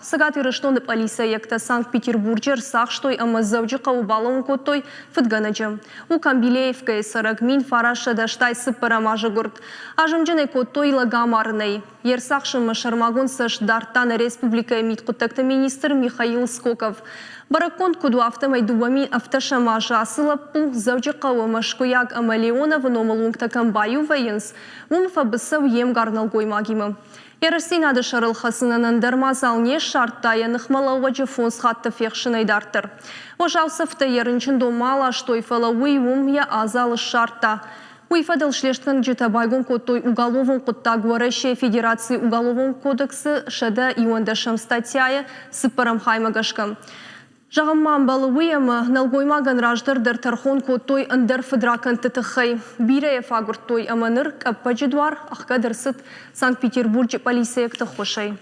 Сагаты рыштоны полисаекта Санкт-Петербурге сахштой амазавджи каубалон котой фытганаджа. У Камбилеевка сарагмин фараша даштай сыппарамажы гурт. Ажымджыны котой лагамарней. Ерсахшым шармагон саш дартан республика миткутакта министр Михаил Скоков. Баракон куду автомайдубами автошамажа асылаппу завджи кауамашкуяг амалиона ваномалунгта камбаю вайынс. Умфабысав ем гарнал гоймагимы. Ярасин ады шарыл хасынанан дармазалне шарттая нахмалауаджы фонс хатты фекшинайдартыр. Ожаусыфта ярынчын домала, что фала уйвум я азалы шартта. Уйфадыл шлешткан джитабайгон котой уголовын куттагу Россия Федерации уголовын кодексы шада иондашам статьяя сыпарам хаймагашкам. Жағымман балы уйымы налгоймаган раждырдыр тархон котой андыр фыдракан тытықай. Бирая фагур той аманыр каппаджидуар аққадырсыт Санкт-Петербург полисиекті хошай.